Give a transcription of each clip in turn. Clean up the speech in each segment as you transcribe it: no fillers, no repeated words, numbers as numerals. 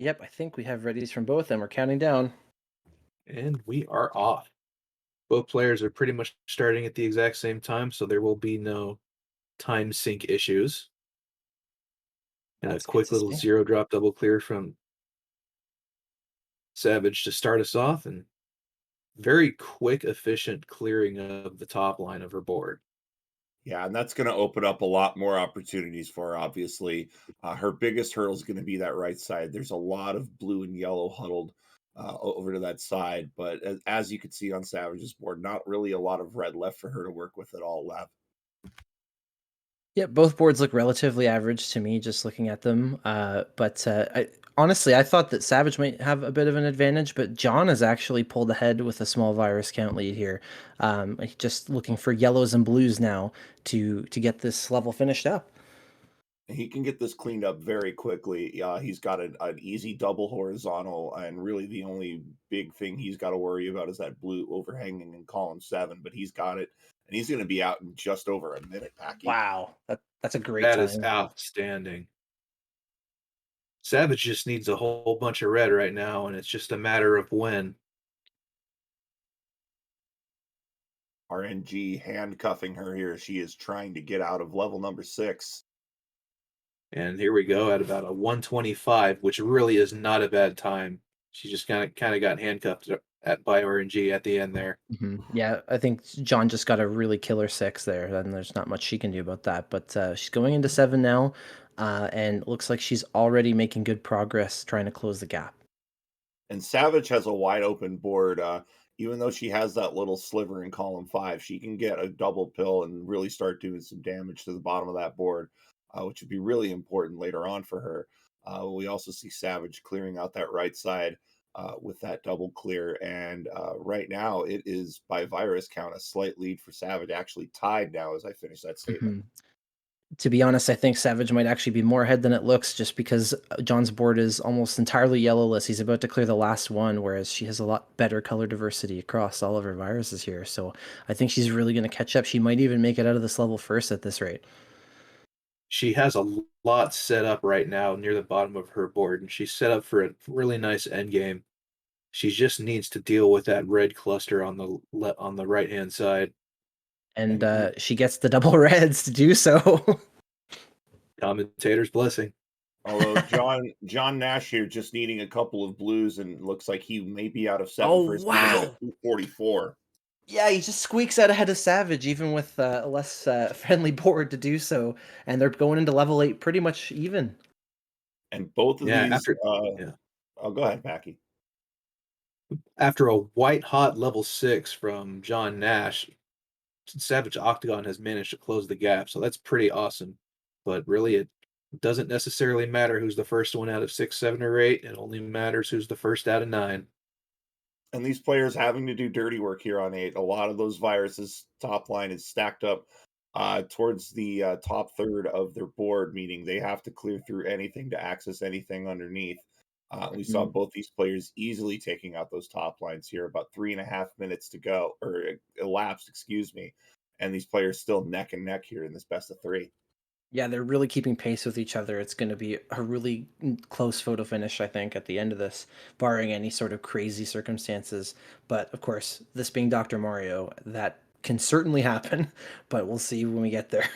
Yep, I think we have readies from both, and we're counting down. And we are off. Both players are pretty much starting at the exact same time, so there will be no time sync issues. And a That's good quick to little see. zero drop double clear from Savage to start us off, and very quick, efficient clearing of the top line of her board. Yeah, and that's gonna open up a lot more opportunities for her, obviously. Her biggest hurdle is gonna be that right side. There's a lot of blue and yellow huddled over to that side, but as you can see on Savage's board, not really a lot of red left for her to work with at all left. Yeah, both boards look relatively average to me just looking at them. Honestly, I thought that Savage might have a bit of an advantage, but John has actually pulled ahead with a small virus count lead here. Just looking for yellows and blues now to get this level finished up. He can get this cleaned up very quickly. He's got an easy double horizontal, and really the only big thing he's got to worry about is that blue overhanging in column 7. But he's got it, and he's going to be out in just over a minute, Packy. Wow, that's a great That is time. outstanding. Savage just needs a whole bunch of red right now, and it's just a matter of when. RNG handcuffing her here. She is trying to get out of level number 6. And here we go at about a 125, which really is not a bad time. She just kind of got handcuffed at by RNG at the end there. Yeah, I think John just got a really killer 6 there, and there's not much she can do about that. But she's going into 7 now, and looks like she's already making good progress trying to close the gap. And Savage has a wide open board. Even though she has that little sliver in column 5, she can get a double pill and really start doing some damage to the bottom of that board, which would be really important later on for her. We also see Savage clearing out that right side with that double clear. And right now, it is by virus count a slight lead for Savage, actually tied now as I finish that statement. Mhm. To be honest, I think Savage might actually be more ahead than it looks just because John's board is almost entirely yellowless. He's about to clear the last one, whereas she has a lot better color diversity across all of her viruses here. So I think she's really going to catch up. She might even make it out of this level first at this rate. She has a lot set up right now near the bottom of her board, and she's set up for a really nice end game. She just needs to deal with that red cluster on on the right hand side. And And she gets the double reds to do so. Commentator's blessing. although John Nash here just needing a couple of blues and looks like he may be out of 7 Oh, for his team at a wow. 244. Yeah, he just squeaks out ahead of Savage, even with a less friendly board to do so. And they're going into level 8 pretty much even. And both of Yeah, these, after yeah. oh, go ahead, Packy. After a white hot level 6 from John Nash, Savage Octagon has managed to close the gap, so that's pretty awesome. But really, it doesn't necessarily matter who's the first one out of 6, 7, or 8. It only matters who's the first out of 9. And these players having to do dirty work here on 8. A lot of those viruses top line is stacked up towards the top third of their board, meaning they have to clear through anything to access anything underneath. We saw Mhm. both these players easily taking out those top lines here, about 3.5 minutes to go, or elapsed, excuse me. And these players still neck and neck here in this best of 3. Yeah, they're really keeping pace with each other. It's going to be a really close photo finish, I think, at the end of this, barring any sort of crazy circumstances. But of course, this being Dr. Mario, that can certainly happen, but we'll see when we get there.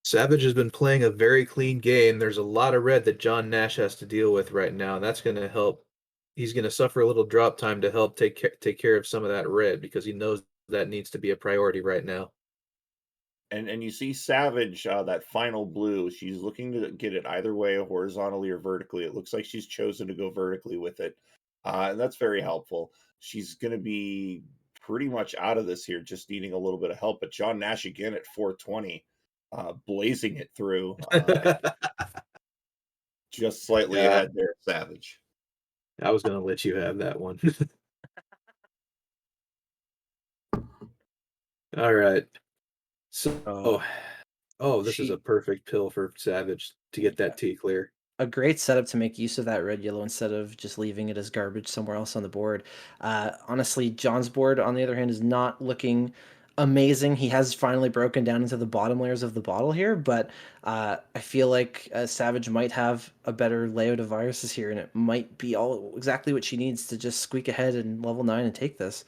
Savage has been playing a very clean game. There's a lot of red that John Nash has to deal with right now. That's going to help. He's going to suffer a little drop time to help take care of some of that red because he knows that needs to be a priority right now. And you see Savage, that final blue, she's looking to get it either way, horizontally or vertically. It looks like she's chosen to go vertically with it. And that's very helpful. She's going to be pretty much out of this here, just needing a little bit of help. But John Nash again at 420, blazing it through, just slightly Yeah, ahead there, Savage. I was going to let you have that one. All right. Oh, So, oh, this is a she perfect pill for Savage to get that T clear. a great setup to make use of that red yellow instead of just leaving it as garbage somewhere else on the board. Honestly, John's board, on the other hand, is not looking amazing. He has finally broken down into the bottom layers of the bottle here, but I feel like Savage might have a better layout of viruses here, and it might be all exactly what she needs to just squeak ahead in level 9 and take this.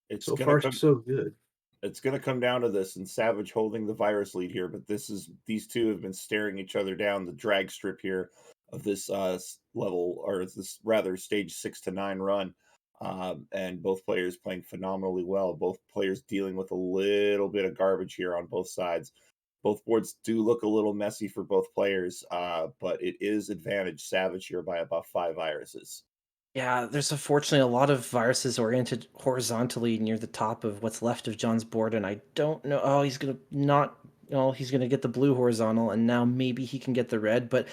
It's So gonna far, come. so good. It's gonna come down to this, and Savage holding the virus lead here. But these two have been staring each other down the drag strip here of this level, or this rather stage 6 to 9 run. And both players playing phenomenally well. Both players dealing with a little bit of garbage here on both sides. Both boards do look a little messy for both players, but it is advantage Savage here by about 5 viruses. Yeah, there's unfortunately a lot of viruses oriented horizontally near the top of what's left of John's board, and I don't know. Oh, he's gonna not. Oh, he's gonna get the blue horizontal, and now maybe he can get the red. But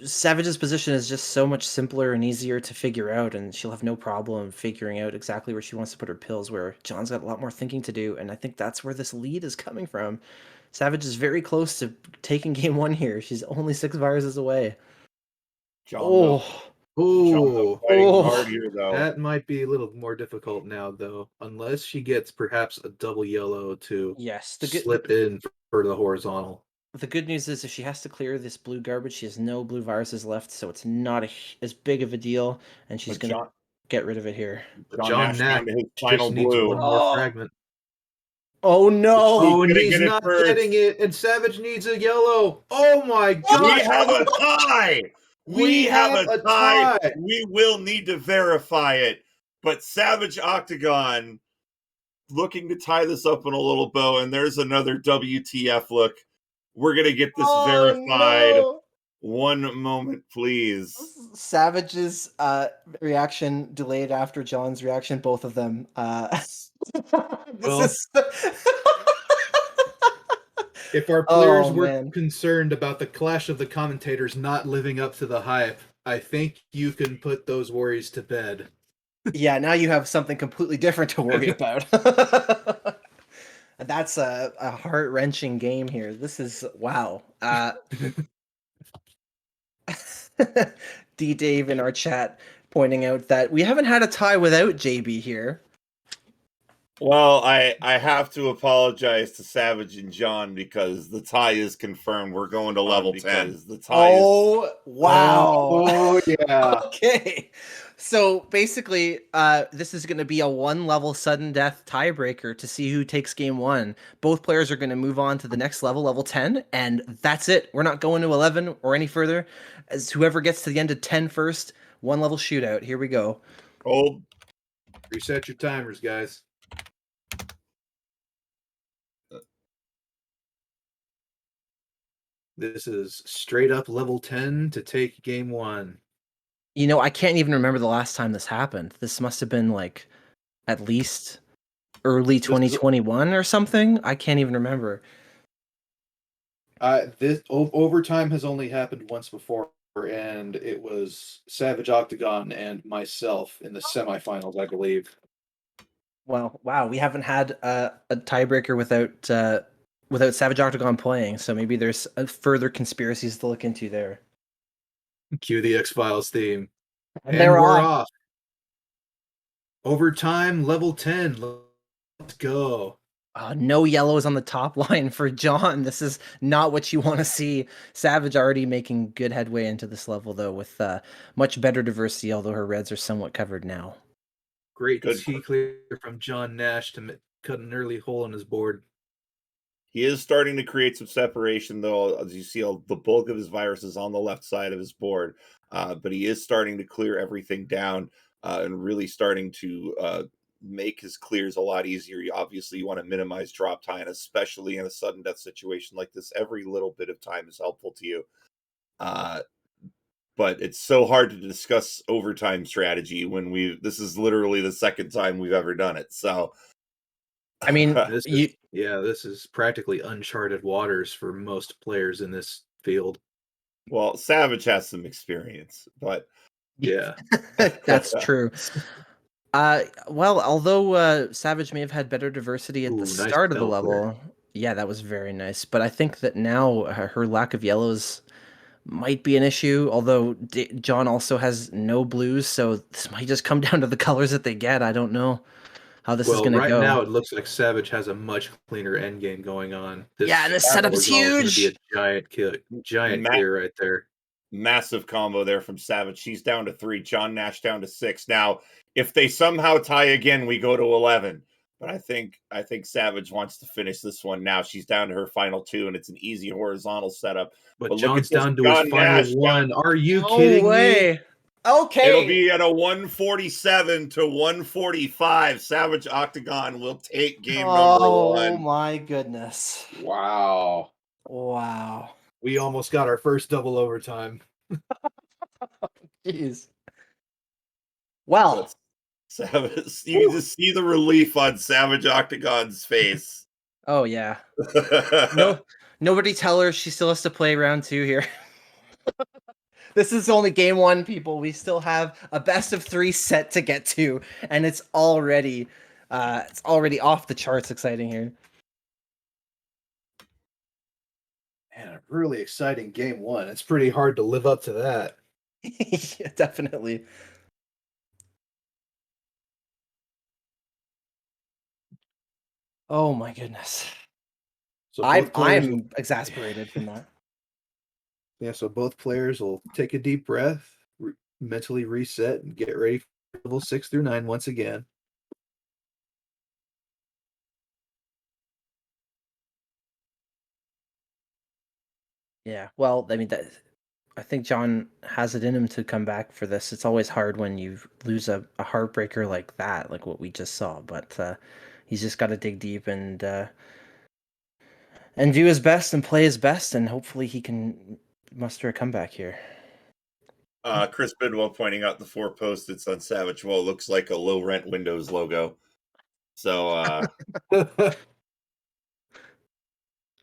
Savage's position is just so much simpler and easier to figure out, and she'll have no problem figuring out exactly where she wants to put her pills. Where John's got a lot more thinking to do, and I think that's where this lead is coming from. Savage is very close to taking game 1 here. She's only 6 viruses away. John though, Oh, John though Oh, fighting hard oh. here though. that might be a little more difficult now, though, unless she gets perhaps a double yellow to Yes, slip in for the horizontal. the good news is if she has to clear this blue garbage, she has no blue viruses left, so it's not as big of a deal, and she's But gonna get rid of it here. But John John Nash Nash down to his just final needs blue. one more Oh, fragment. oh Who's no! Oh, and gonna he's get it not first? getting it, and Savage needs a yellow. Oh my We gosh! have a tie. We We have have a a tie. tie. We will need to verify it. But Savage Octagon looking to tie this up in a little bow, and there's another WTF look. We're gonna get this Oh verified. no! One moment, please. Savage's reaction delayed after John's reaction, both of them. This Well, is. if our players Oh were man. concerned about the clash of the commentators not living up to the hype, I think you can put those worries to bed. Yeah, now you have something completely different to worry about. That's a heart-wrenching game here. This is wow. D Dave in our chat pointing out that we haven't had a tie without JB here. Well, I have to apologize to Savage and John because the tie is confirmed. We're going to level 10. The tie is Oh wow. Oh yeah. Okay. So basically, this is going to be a 1 level sudden death tiebreaker to see who takes game 1. Both players are going to move on to the next level, level 10, and that's it. We're not going to 11 or any further. As whoever gets to the end of 10 first, 1 level shootout. Here we go. old. Reset your timers, guys. This is straight up level 10 to take game 1. You know, I can't even remember the last time this happened. This must have been like at least early 2021 or something. I can't even remember. This overtime has only happened once before, and it was Savage Octagon and myself in the semifinals, I believe. Well, wow, we haven't had a tiebreaker without Savage Octagon playing, so maybe there's further conspiracies to look into there. Cue the X-Files theme. And they're we're off. off. Overtime, level 10. Let's go. No yellows on the top line for John. This is not what you want to see. Savage already making good headway into this level, though, with much better diversity, although her reds are somewhat covered now. Great Good. T clear from John Nash to cut an early hole in his board. He is starting to create some separation, though, as you see the bulk of his viruses on the left side of his board. But he is starting to clear everything down and really starting to make his clears a lot easier. Obviously, you want to minimize drop time, especially in a sudden death situation like this. Every little bit of time is helpful to you. But it's so hard to discuss overtime strategy when this is literally the second time we've ever done it. So, I mean, this is practically uncharted waters for most players in this field. well, Savage has some experience, but yeah, that's true. Well, although Savage may have had better diversity at the nice start of the belt level, clear. yeah, that was very nice. But I think that now her lack of yellows might be an issue. Although John also has no blues, so this might just come down to the colors that they get. I don't know. how this is Well, gonna right now go. it looks like Savage has a much cleaner end game going on. Yeah, and This this setup is horizontal is going to be a huge. giant Ma- clear right there. Massive combo there from Savage. She's down to 3. John Nash down to 6. Now, if they somehow tie again, we go to 11. But I think Savage wants to finish this one now. She's down to her final 2, and it's an easy horizontal setup. But But look at John's this, down to his John final Nash down. one. Are you No kidding me? way. Okay. It'll be at a 147 to 145. Savage Octagon will take game number Oh 1. my goodness. Wow. Wow. We almost got our first double overtime. Jeez. Well, But Savage, you can just see the relief on Savage Octagon's face. oh yeah. No, nobody tell her she still has to play round 2 here. This is only game 1, people. We still have a best of 3 set to get to, and it's already off the charts exciting here. Man, a really exciting game 1. It's pretty hard to live up to that. Yeah, definitely. Oh my goodness. So I'm exasperated from that. so both players will take a deep breath, mentally reset, and get ready for level 6 through 9 once again. Yeah. Well, I mean I think John has it in him to come back for this. It's always hard when you lose a heartbreaker like that, like what we just saw. But he's just got to dig deep and do his best and play his best, and hopefully he can muster a comeback here. Chris Bidwell pointing out the 4 post-its on Savage Wall looks like a low rent Windows logo. So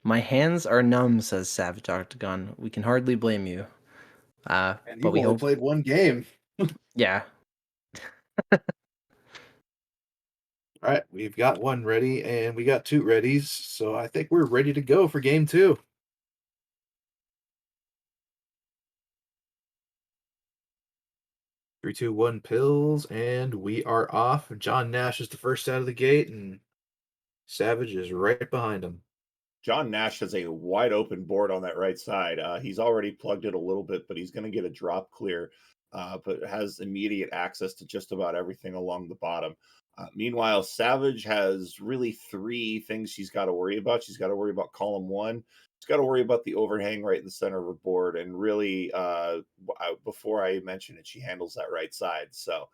My hands are numb, says Savage Octagon. We can hardly blame you. And But you've we only hope. played one game. Yeah. All right, we've got one ready, and we got 2 readies, so I think we're ready to go for game 2. 3, 2, 1 pills, and we are off. John Nash is the first out of the gate, and Savage is right behind him. John Nash has a wide open board on that right side. He's already plugged it a little bit, but he's going to get a drop clear, but has immediate access to just about everything along the bottom. Meanwhile, Savage has really 3 things she's got to worry about. She's got to worry about column 1. She's got to worry about the overhang right in the center of her board. And really, before I mention it, she handles that right side. So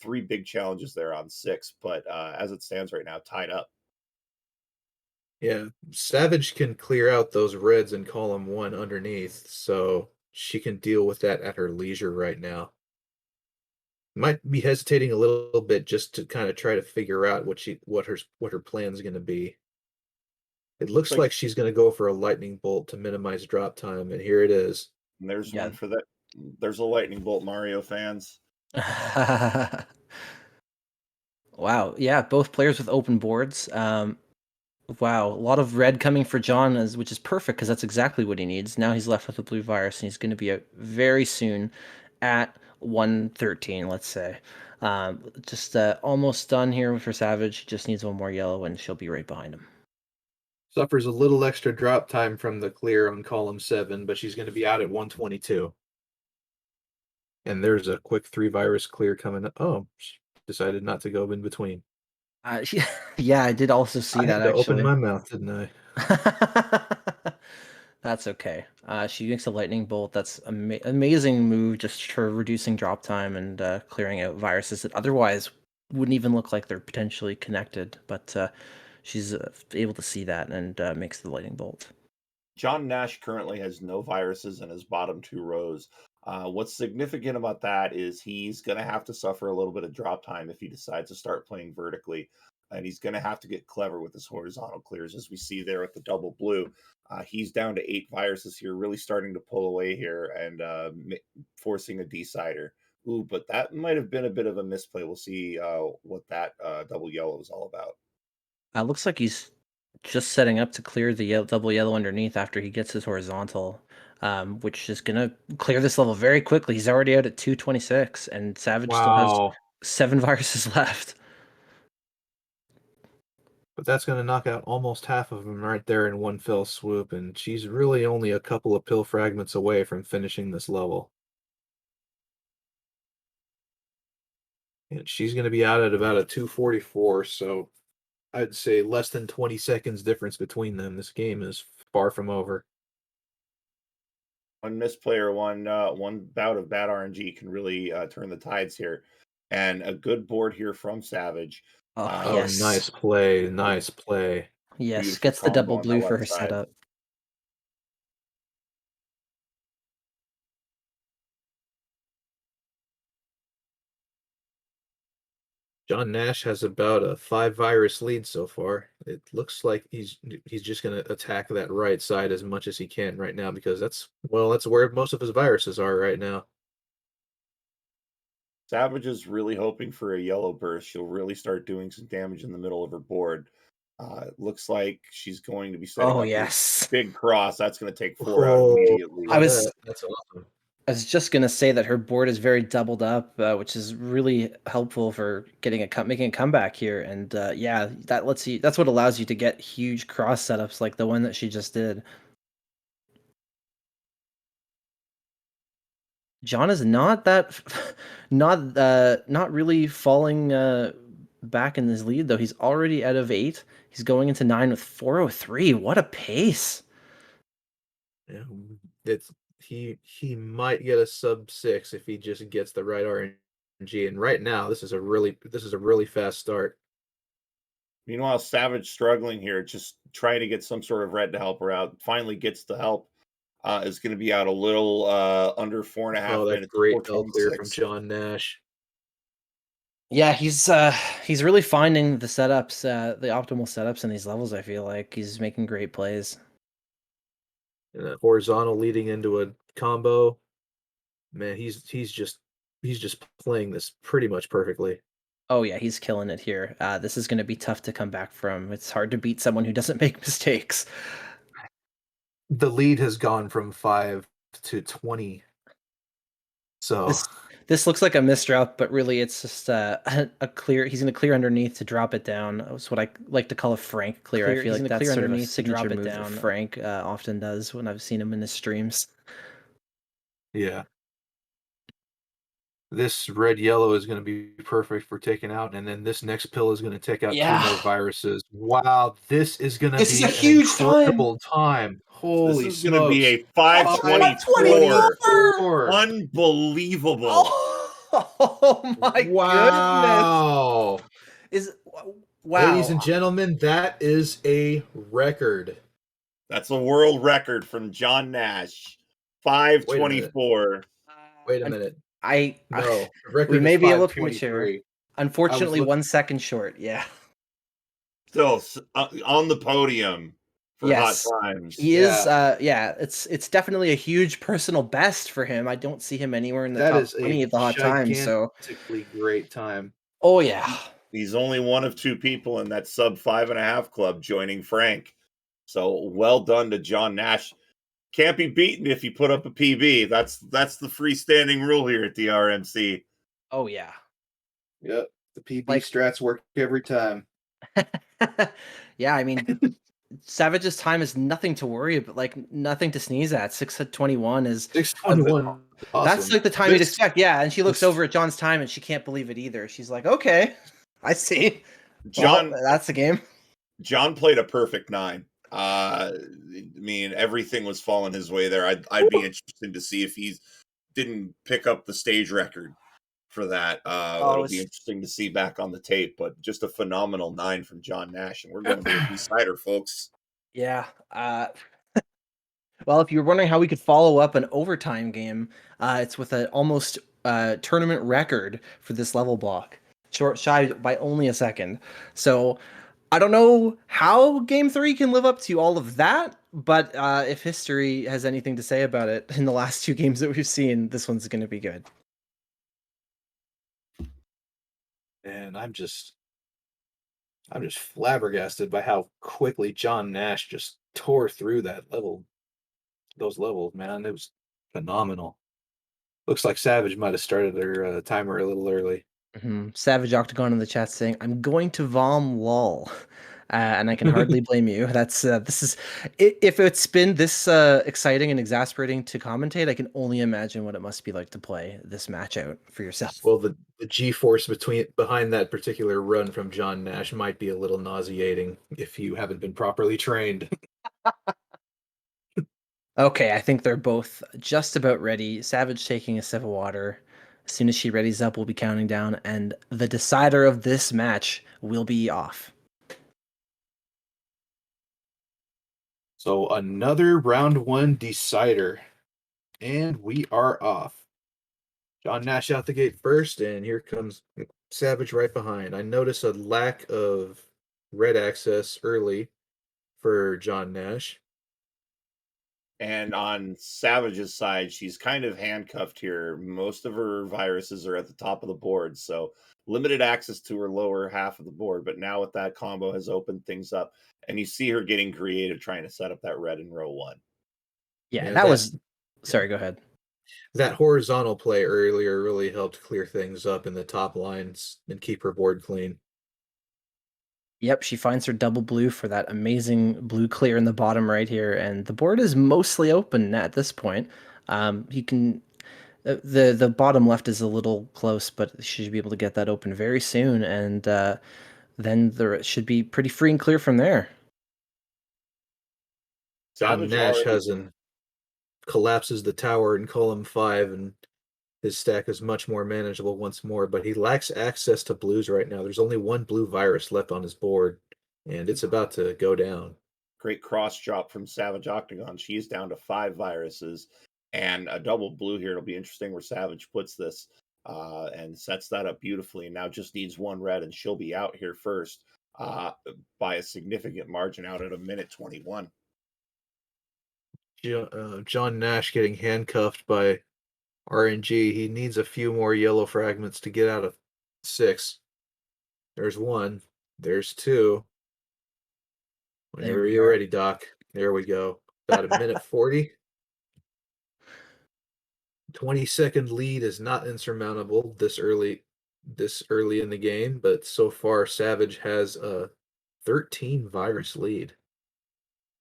3 big challenges there on 6. But as it stands right now, tied up. Yeah, Savage can clear out those reds in column 1 underneath, so she can deal with that at her leisure right now. Might be hesitating a little bit just to kind of try to figure out what her plan's going to be. It looks like she's going to go for a lightning bolt to minimize drop time, and here it is. And there's Yeah. one for that. There's a lightning bolt, Mario fans. Wow. Yeah, both players with open boards. Wow, a lot of red coming for John, which is perfect because that's exactly what he needs. Now he's left with a blue virus, and he's going to be out very soon at 113, let's say. Just almost done here for Savage. He just needs one more yellow, and she'll be right behind him. Suffers a little extra drop time from the clear on column 7, but she's going to be out at 122. And there's a quick 3 virus clear coming up. Oh, she decided not to go in between. Yeah, I did also see I that had to open actually. my mouth, didn't I? That's okay. She makes a lightning bolt. That's amazing move just for reducing drop time and clearing out viruses that otherwise wouldn't even look like they're potentially connected. But she's able to see that and makes the lightning bolt. John Nash currently has no viruses in his bottom 2 rows. What's significant about that is he's going to have to suffer a little bit of drop time if he decides to start playing vertically. And he's going to have to get clever with his horizontal clears, as we see there with the double blue. He's down to 8 viruses here, really starting to pull away here and forcing a decider. Ooh, but that might have been a bit of a misplay. We'll see what that double yellow is all about. Looks like he's just setting up to clear the double yellow underneath after he gets his horizontal, which is going to clear this level very quickly. He's already out at 226, and Savage still has Wow. 7 viruses left. But that's going to knock out almost half of them right there in one fell swoop, and she's really only a couple of pill fragments away from finishing this level. And she's going to be out at about a 244, so I'd say less than 20 seconds difference between them. This game is far from over. One misplay or one bout of bad RNG can really turn the tides here. And a good board here from Savage. Oh, Oh, yes. nice play. Nice play. Yes, Beautiful gets the combo double on that blue for left her side. setup. John Nash has about a 5 virus lead so far. It looks like he's just going to attack that right side as much as he can right now because that's where most of his viruses are right now. Savage is really hoping for a yellow burst. She'll really start doing some damage in the middle of her board. It looks like she's going to be setting Oh, up yes. a big cross. That's going to take 4 out Oh, immediately. that's awesome. I was just gonna say that her board is very doubled up, which is really helpful for getting making a comeback here. And yeah, that lets you. That's what allows you to get huge cross setups like the one that she just did. John is not that, not really falling back in his lead though. He's already out of 8. He's going into 9 with 403. What a pace! Yeah, it's he might get a sub 6 if he just gets the right RNG. And right now, this is a really fast start. Meanwhile, Savage struggling here, just trying to get some sort of red to help her out. Finally gets the help. Is going to be out a little under 4.5 Oh, that's minutes, great L clear from 4:26. John Nash. Yeah, he's really finding the setups, the optimal setups in these levels. I feel like he's making great plays. And a horizontal leading into a combo. Man, he's just playing this pretty much perfectly. Oh yeah, he's killing it here. This is going to be tough to come back from. It's hard to beat someone who doesn't make mistakes. The lead has gone from 5 to 20. So This looks like a misdrop, but really it's just a clear. He's going to clear underneath to drop it down. That's what I like to call a Frank clear. I feel like that's sort of a signature move that Frank often does when I've seen him in his streams. yeah. This red yellow is going to be perfect for taking out, and then this next pill is going to take out 2 more viruses. Wow, this is going to This is be a an huge time. incredible time. This Holy is going to be smokes. a 5:24. 5:24. Unbelievable. Oh my Wow. goodness! Wow, Ladies and gentlemen, that is a record. That's a world record from John Nash. 5:24. Wait a minute. No, The record we is may be a little premature. 5:23. Unfortunately, 1 second short. Yeah. Still on the podium for Yes. hot times. He is. Yeah, it's definitely a huge personal best for him. I don't see him anywhere in the That top is 20 a of the hot times. So, gigantically great time. oh yeah. He's only one of 2 people in that sub 5.5 club joining Frank. So well done to John Nash. Can't be beaten if you put up a PB. That's the freestanding rule here at DrMC. Oh yeah. Yep. The PB strats work every time. Yeah, I mean, Savage's time is nothing to worry about, like nothing to sneeze at. 6:21 is 6:21. that's like the time you'd expect. Yeah, and she looks over at John's time and she can't believe it either. She's like, "Okay, I see." John, well, that's the game. John played a perfect 9. I mean, everything was falling his way there. I'd be interested to see if he didn't pick up the stage record for that. It'll be interesting to see back on the tape, but just a phenomenal 9 from John Nash, and we're going to a decider, folks. Yeah. Well, if you're wondering how we could follow up an overtime game, it's with an almost tournament record for this level block, short shy by only a second. So I don't know how Game 3 can live up to all of that, but if history has anything to say about it in the last 2 games that we've seen, this one's going to be good. And I'm just flabbergasted by how quickly John Nash just tore through those levels, man. It was phenomenal. Looks like Savage might have started their timer a little early. Savage Octagon in the chat saying, "I'm going to vom lol." and I can hardly blame you. That's this is if it's been this exciting and exasperating to commentate, I can only imagine what it must be like to play this match out for yourself. Well, the G-force behind that particular run from John Nash might be a little nauseating if you haven't been properly trained. Okay, I think they're both just about ready. Savage taking a sip of water. As soon as she readies up, we'll be counting down, and the decider of this match will be off. So another round one decider, and we are off. John Nash out the gate first, and here comes Savage right behind. I notice a lack of red access early for John Nash. And on Savage's side, she's kind of handcuffed here. Most of her viruses are at the top of the board, so limited access to her lower half of the board. But now with that combo has opened things up, and you see her getting creative trying to set up that red in row one. Yeah, Yeah, that was. Sorry, go ahead. that horizontal play earlier really helped clear things up in the top lines and keep her board clean. Yep, she finds her double blue for that amazing blue clear in the bottom right here, and the board is mostly open at this point. You can the bottom left is a little close, but she should be able to get that open very soon, and then there should be pretty free and clear from there. John Savage Nash already has an collapses the tower in column 5, and his stack is much more manageable once more, but he lacks access to blues right now. There's only one blue virus left on his board, and it's about to go down. great cross drop from Savage Octagon. She's down to 5 viruses and a double blue here. It'll be interesting where Savage puts this and sets that up beautifully. And now just needs one red, and she'll be out here first uh, by a significant margin, out at a minute 21. John Nash getting handcuffed by RNG. He needs a few more yellow fragments to get out of 6. There's 1. There's 2. There Whenever we you're are. ready, Doc. There we go. About a minute 40. 20-second lead is not insurmountable this early in the game, but so far Savage has a 13 virus lead.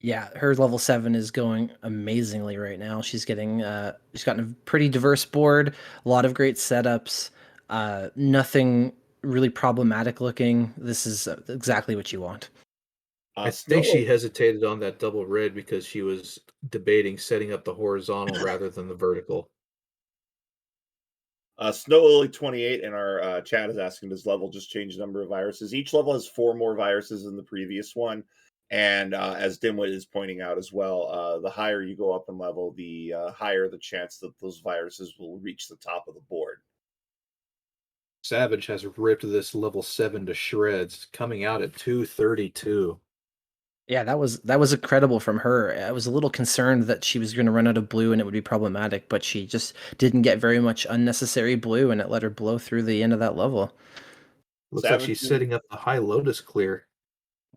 Yeah, her level 7 is going amazingly right now. She's gotten a pretty diverse board, a lot of great setups, nothing really problematic looking. This is exactly what you want. I think Snow she hesitated on that double red because she was debating setting up the horizontal rather than the vertical. Snow Lily 28 in our chat is asking, does level just change the number of viruses? Each level has 4 more viruses than the previous one. And as Dimwit is pointing out as well, the higher you go up in level, the higher the chance that those viruses will reach the top of the board. Savage has ripped this level 7 to shreds, coming out at 232. Yeah, that was incredible from her. I was a little concerned that she was going to run out of blue and it would be problematic, but she just didn't get very much unnecessary blue, and it let her blow through the end of that level. Looks like Savage she's setting up the high lotus clear.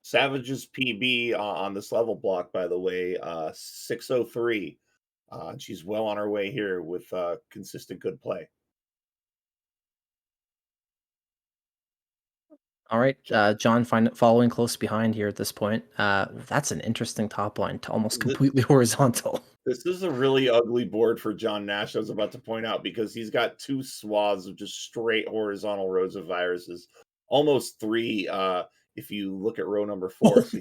Savage's PB on this level block, by the way, 603. She's well on her way here with consistent good play. All right, John, following close behind here at this point. That's an interesting top line, to almost completely horizontal. This is a really ugly board for John Nash, I was about to point out, because he's got 2 swaths of just straight horizontal rows of viruses, almost 3 if you look at row number 4. So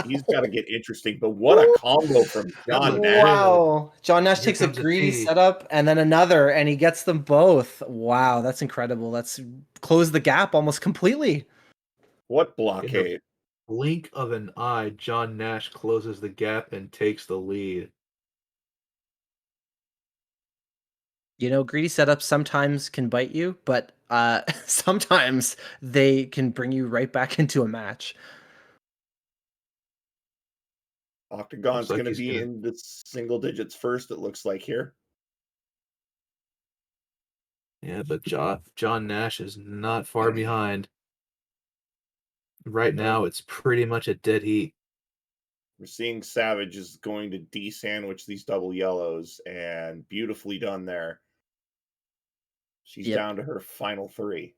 he's got to get interesting. But what a combo from John Nash! Wow. John Nash Here takes a comes a greedy T. setup and then another, and he gets them both. Wow, that's incredible. That's closed the gap almost completely. What In the blockade! blink of an eye, John Nash closes the gap and takes the lead. Greedy setups sometimes can bite you, but sometimes they can bring you right back into a match. Octagon's Looks like going to he's be gonna. in the single digits first, it looks like here. Yeah, but John Nash is not far behind. Right now, it's pretty much a dead heat. We're seeing Savage is going to de-sandwich these double yellows, and beautifully done there. She's Yep. down to her final 3.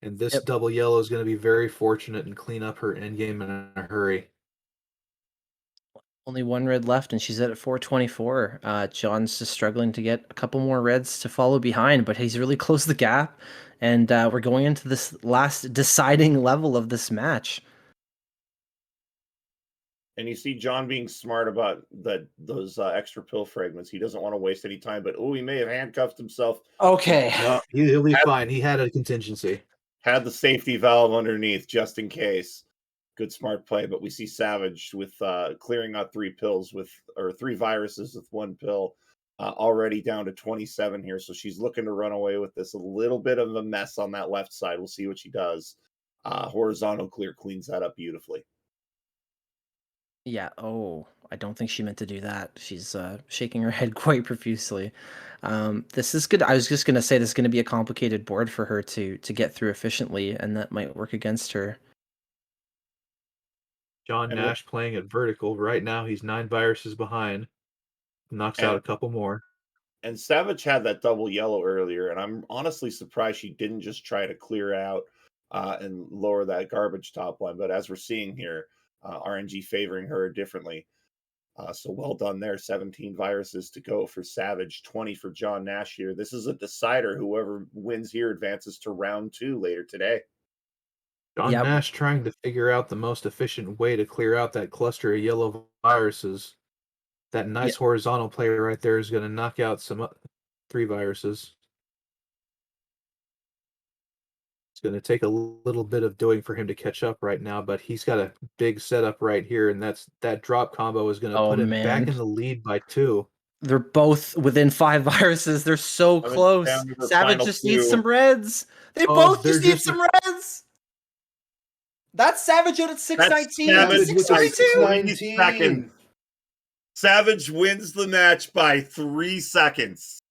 And this Yep. double yellow is going to be very fortunate and clean up her endgame in a hurry. Only one red left, and she's at 424. John's just struggling to get a couple more reds to follow behind, but he's really closed the gap, and we're going into this last deciding level of this match. And you see John being smart about those extra pill fragments. He doesn't want to waste any time, but he may have handcuffed himself. Okay. No, he'll be fine. He had a contingency. Had the safety valve underneath just in case. Good smart play, but we see Savage with clearing out 3 pills or 3 viruses with 1 pill, already down to 27 here. So she's looking to run away with this. A little bit of a mess on that left side. We'll see what she does. Horizontal clear cleans that up beautifully. Yeah, I don't think she meant to do that. She's shaking her head quite profusely. This is good. I was just gonna say this is gonna be a complicated board for her to get through efficiently, and that might work against her. John And Nash playing at vertical. Right now, he's 9 viruses behind. Knocks out a couple more. And Savage had that double yellow earlier, and I'm honestly surprised she didn't just try to clear out and lower that garbage top line. But as we're seeing here, RNG favoring her differently. So well done there. 17 viruses to go for Savage, 20 for John Nash here. This is a decider. Whoever wins here advances to round 2 later today. John Yep. Nash trying to figure out the most efficient way to clear out that cluster of yellow viruses. That nice horizontal play right there is going to knock out some 3 viruses. It's going to take a little bit of doing for him to catch up right now, but he's got a big setup right here, and that drop combo is going to Oh, put him back man. in the lead by 2. They're both within 5 viruses. They're so Coming close. down to the Savage final just needs 2. some reds. They Oh, both they're just need just some reds. That's Savage out at 619 and Savage with a 622. 3 second. Savage wins the match by 3 seconds.